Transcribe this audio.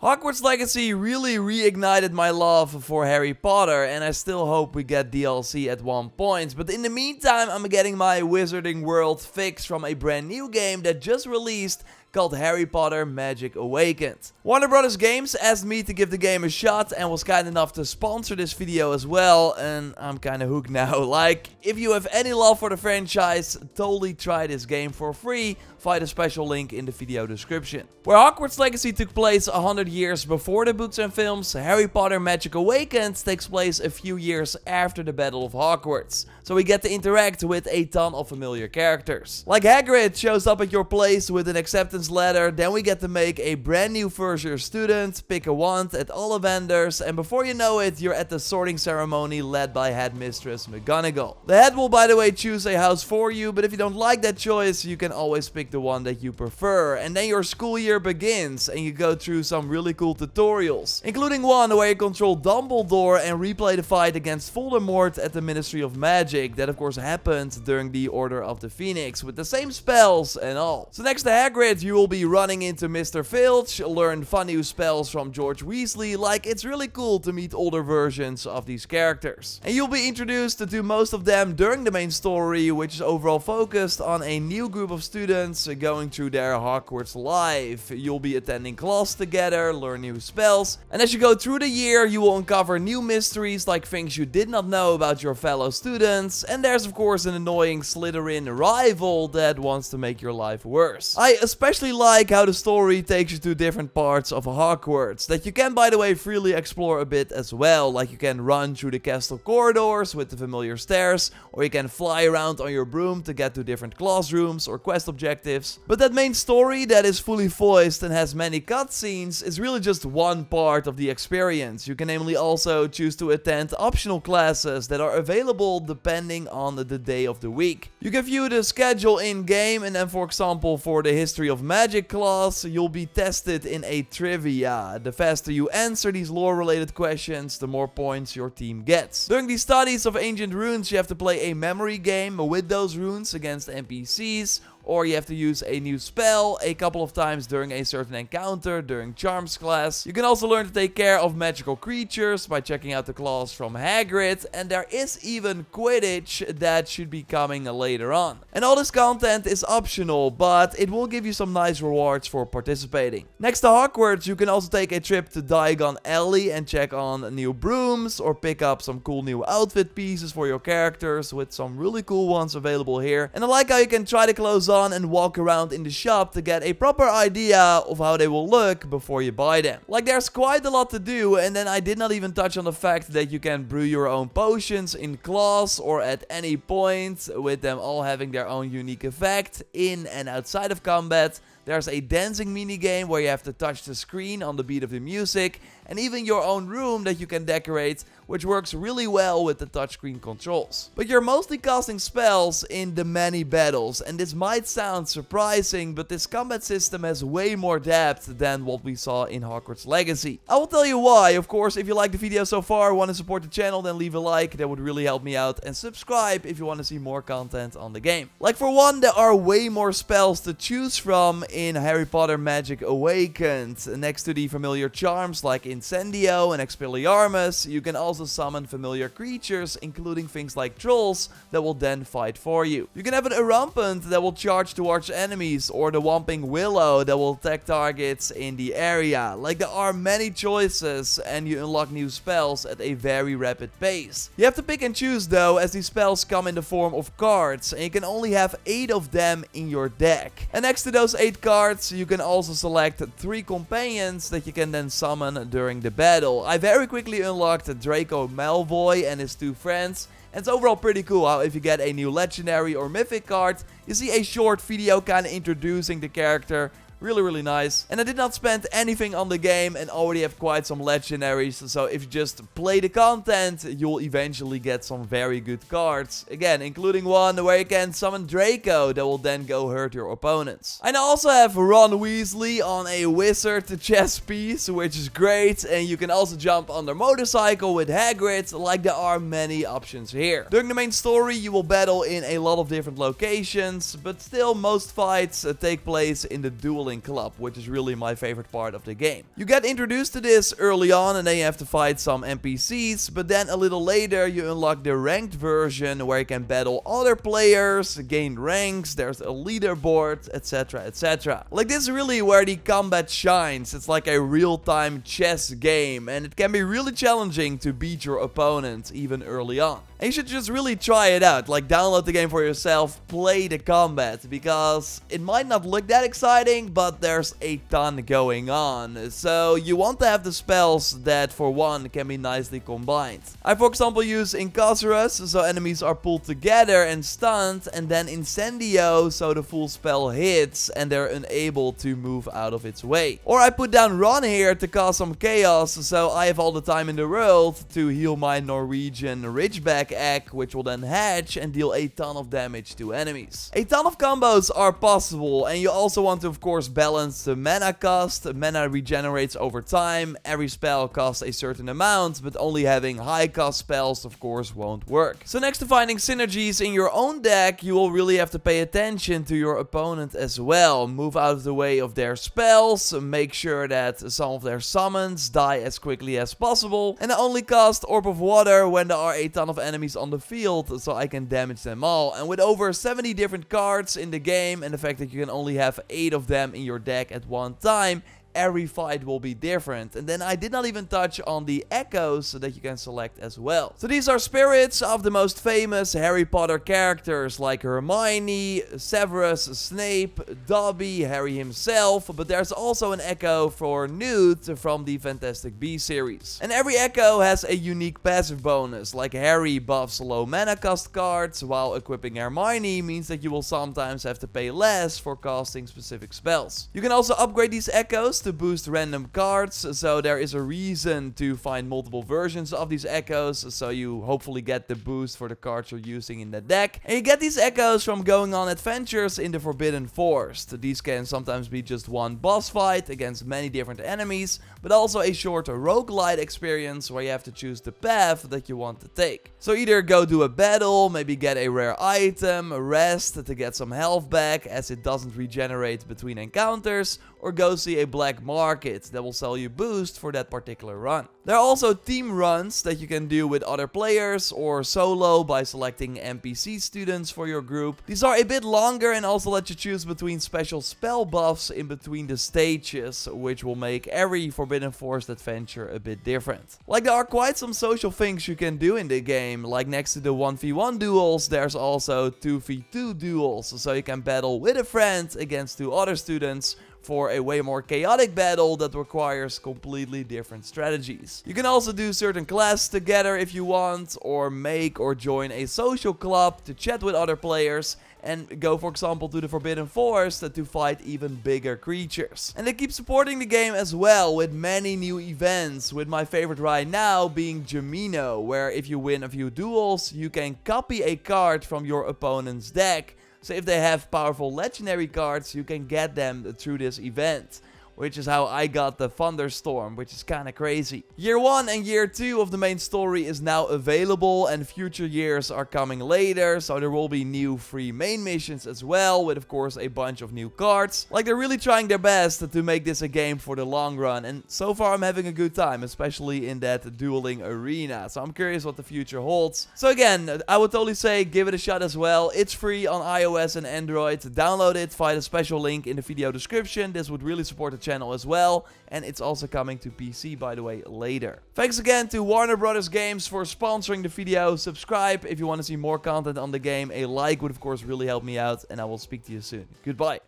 Hogwarts Legacy really reignited my love for Harry Potter, and I still hope we get DLC at one point. But in the meantime, I'm getting my Wizarding World fix from a brand new game that just released called Harry Potter Magic Awakened. Warner Brothers Games asked me to give the game a shot and was kind enough to sponsor this video as well, and I'm kinda hooked now. Like, if you have any love for the franchise, totally try this game for free via the special link in the video description. Where Hogwarts Legacy took place 100 years before the books and films, Harry Potter Magic Awakened takes place a few years after the Battle of Hogwarts. So we get to interact with a ton of familiar characters. Like Hagrid shows up at your place with an acceptance letter, then we get to make a brand new first year student, pick a wand at Ollivanders, and before you know it, you're at the sorting ceremony led by Headmistress McGonagall. The head will, by the way, choose a house for you, but if you don't like that choice, you can always pick the one that you prefer. And then your school year begins, and you go through some really cool tutorials, including one where you control Dumbledore and replay the fight against Voldemort at the Ministry of Magic. That of course happened during the Order of the Phoenix, with the same spells and all. So next to Hagrid, you will be running into Mr. Filch, learn fun new spells from George Weasley. Like, it's really cool to meet older versions of these characters. And you'll be introduced to most of them during the main story, which is overall focused on a new group of students going through their Hogwarts life. You'll be attending class together, learn new spells, and as you go through the year, you will uncover new mysteries like things you did not know about your fellow students. And there's of course an annoying Slytherin rival that wants to make your life worse. I especially like how the story takes you to different parts of Hogwarts that you can, by the way, freely explore a bit as well. Like, you can run through the castle corridors with the familiar stairs, or you can fly around on your broom to get to different classrooms or quest objectives. But that main story that is fully voiced and has many cutscenes is really just one part of the experience. You can namely also choose to attend optional classes that are available depending on the day of the week. You can view the schedule in-game, and then for example for the History of Magic class, you'll be tested in a trivia. The faster you answer these lore related questions, the more points your team gets. During the studies of ancient runes, you have to play a memory game with those runes against NPCs, or you have to use a new spell a couple of times during a certain encounter during Charms class. You can also learn to take care of magical creatures by checking out the class from Hagrid, and there is even Quidditch that should be coming later on. And all this content is optional, but it will give you some nice rewards for participating. Next to Hogwarts, you can also take a trip to Diagon Alley and check on new brooms, or pick up some cool new outfit pieces for your characters, with some really cool ones available here. And I like how you can try the clothes on and walk around in the shop to get a proper idea of how they will look before you buy them. Like, there's quite a lot to do, and then I did not even touch on the fact that you can brew your own potions in class or at any point, with them all having their own unique effect in and outside of combat. There's a dancing minigame where you have to touch the screen on the beat of the music, and even your own room that you can decorate, which works really well with the touchscreen controls. But you're mostly casting spells in the many battles, and this might sound surprising, but this combat system has way more depth than what we saw in Hogwarts Legacy. I will tell you why. Of course, if you like the video so far, want to support the channel, then leave a like, that would really help me out, and subscribe if you want to see more content on the game. Like, for one, there are way more spells to choose from in Harry Potter Magic Awakened. Next to the familiar charms like Incendio and Expelliarmus, you can also summon familiar creatures, including things like trolls that will then fight for you. You can have an Rampant that will charge towards enemies, or the Whomping Willow that will attack targets in the area. Like, there are many choices, and you unlock new spells at a very rapid pace. You have to pick and choose though, as these spells come in the form of cards, and you can only have 8 of them in your deck. And next to those 8 cards, you can also select 3 companions that you can then summon during the battle. I very quickly unlocked Draco Malfoy and his 2 friends, and it's overall pretty cool how if you get a new legendary or mythic card, you see a short video kind of introducing the character. Really nice. And I did not spend anything on the game and already have quite some legendaries, so if you just play the content, you'll eventually get some very good cards. Again, including one where you can summon Draco that will then go hurt your opponents. I now also have Ron Weasley on a wizard chess piece, which is great, and you can also jump on their motorcycle with Hagrid. Like, there are many options here. During the main story, you will battle in a lot of different locations, but still most fights take place in the dueling dueling club, which is really my favorite part of the game. You get introduced to this early on and then you have to fight some NPCs, but then a little later you unlock the ranked version where you can battle other players, gain ranks, there's a leaderboard, etc, etc. Like, this is really where the combat shines. It's like a real-time chess game and it can be really challenging to beat your opponent even early on. And you should just really try it out, like download the game for yourself, play the combat, because it might not look that exciting, but there's a ton going on. So you want to have the spells that for one can be nicely combined. I for example use Incarcerus, so enemies are pulled together and stunned, and then Incendio, so the full spell hits and they're unable to move out of its way. Or I put down Run here to cause some chaos, so I have all the time in the world to heal my Norwegian Ridgeback egg, which will then hatch and deal a ton of damage to enemies. A ton of combos are possible, and you also want to of course balance the mana cost. Mana regenerates over time, every spell costs a certain amount, but only having high cost spells of course won't work. So next to finding synergies in your own deck, you will really have to pay attention to your opponent as well. Move out of the way of their spells, make sure that some of their summons die as quickly as possible, and I only cast Orb of Water when there are a ton of enemies on the field, so I can damage them all. And with over 70 different cards in the game and the fact that you can only have 8 of them in your deck at one time, every fight will be different. And then I did not even touch on the echoes that you can select as well. So these are spirits of the most famous Harry Potter characters like Hermione, Severus Snape, Dobby, Harry himself, but there's also an echo for Newt from the Fantastic Beasts series. And every echo has a unique passive bonus, like Harry buffs low mana cost cards, while equipping Hermione means that you will sometimes have to pay less for casting specific spells. You can also upgrade these echoes to boost random cards, so there is a reason to find multiple versions of these echoes, so you hopefully get the boost for the cards you're using in the deck. And you get these echoes from going on adventures in the Forbidden Forest. These can sometimes be just one boss fight against many different enemies, but also a short roguelite experience where you have to choose the path that you want to take. So either go do a battle, maybe get a rare item, rest to get some health back as it doesn't regenerate between encounters, or go see a black market that will sell you boost for that particular run. There are also team runs that you can do with other players or solo by selecting NPC students for your group. These are a bit longer and also let you choose between special spell buffs in between the stages, which will make every Forbidden Forest adventure a bit different. Like, there are quite some social things you can do in the game, like next to the 1v1 duels, there's also 2v2 duels, so you can battle with a friend against 2 other students for a way more chaotic battle that requires completely different strategies. You can also do certain classes together if you want, or make or join a social club to chat with other players and go for example to the Forbidden Forest to fight even bigger creatures. And they keep supporting the game as well with many new events, with my favorite right now being Jamino, where if you win a few duels you can copy a card from your opponent's deck. So if they have powerful legendary cards, you can get them through this event. which is how I got the Thunderstorm, which is kind of crazy. Year 1 and Year 2 of the main story is now available, and future years are coming later, so there will be new free main missions as well, with of course a bunch of new cards. Like, they're really trying their best to make this a game for the long run, and so far I'm having a good time, especially in that dueling arena, so I'm curious what the future holds. So again, I would totally say give it a shot as well. It's free on iOS and Android. Download it via the special link in the video description. This would really support the channel as well, and it's also coming to PC, by the way, later. Thanks again to Warner Brothers Games for sponsoring the video. Subscribe if you want to see more content on the game. A like would of course really help me out, and I will speak to you soon. Goodbye.